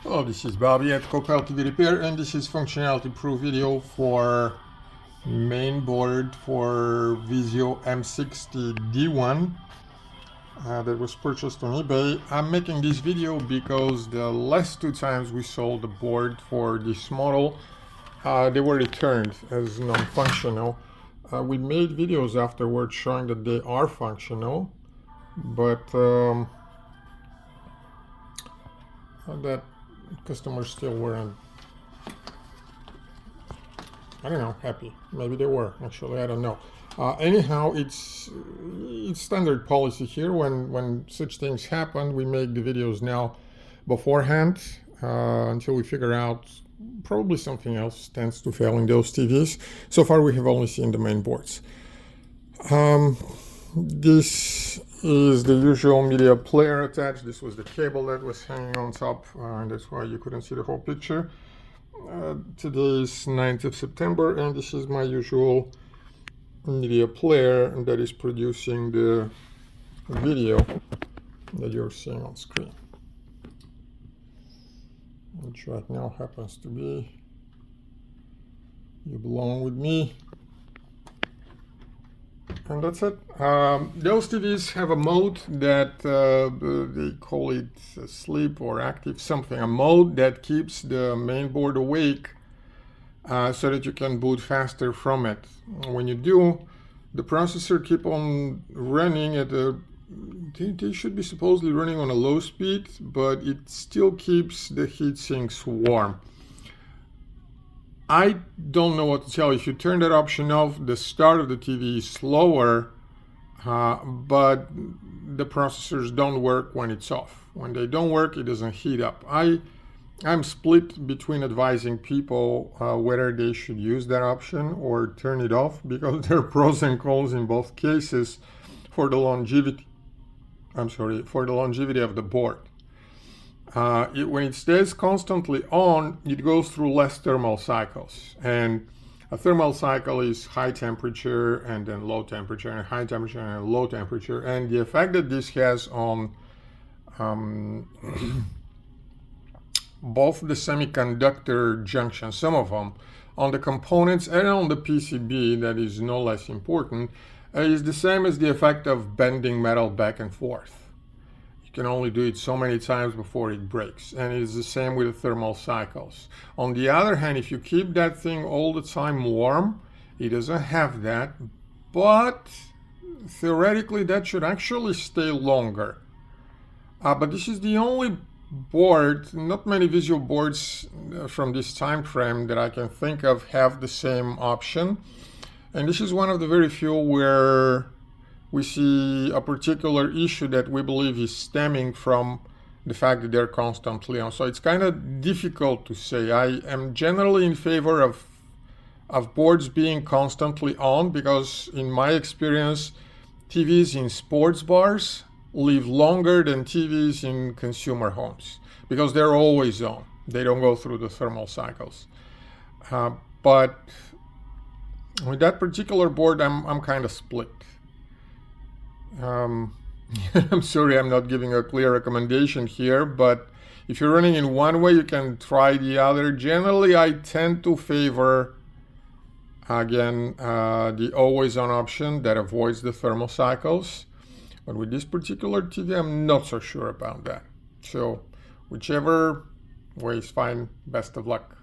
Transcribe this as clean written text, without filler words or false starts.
Hello, this is Bobby at TV Repair, and this is functionality proof video for main board for Vizio M60-D1 that was purchased on eBay. I'm making this video because the last two times we sold the board for this model, they were returned as non-functional. We made videos afterwards showing that they are functional, but that customers still weren't, I don't know, happy. Maybe they were, actually, I don't know. Anyhow, it's standard policy here. When such things happen, we make the videos now beforehand until we figure out probably something else tends to fail in those TVs. So far we have only seen the main boards. This is the usual media player attached. This was the cable that was hanging on top, and that's why you couldn't see the whole picture. Today is 9th of September, and this is my usual media player that is producing the video that you're seeing on screen, which right now happens to be You Belong With Me. And that's it. Those TVs have a mode that they call it sleep or active something, a mode that keeps the main board awake so that you can boot faster from it. When you do, the processor keep on running at they should be supposedly running on a low speed, but it still keeps the heat sinks warm. I don't know what to tell you. If you turn that option off, the start of the TV is slower, but the processors don't work when it's off. When they don't work, it doesn't heat up. I'm split between advising people whether they should use that option or turn it off, because there are pros and cons in both cases for the longevity. For the longevity of the board. When it stays constantly on, it goes through less thermal cycles, and a thermal cycle is high temperature and then low temperature, and high temperature and low temperature. And the effect that this has on both the semiconductor junctions, some of them, on the components and on the PCB, that is no less important, is the same as the effect of bending metal back and forth. You can only do it so many times before it breaks, and it's the same with the thermal cycles. On the other hand, if you keep that thing all the time warm, it doesn't have that, but theoretically that should actually stay longer. But this is the only board, not many visual boards from this time frame that I can think of have the same option, and this is one of the very few where we see a particular issue that we believe is stemming from the fact that they're constantly on. So it's kind of difficult to say. I am generally in favor of boards being constantly on, because in my experience, TVs in sports bars live longer than TVs in consumer homes, because they're always on. They don't go through the thermal cycles. But with that particular board, I'm kind of split. I'm sorry I'm not giving a clear recommendation here, but if you're running in one way, you can try the other. Generally, I tend to favor, again, the always on option that avoids the thermal cycles. But with this particular TV, I'm not so sure about that. So whichever way is fine. Best of luck.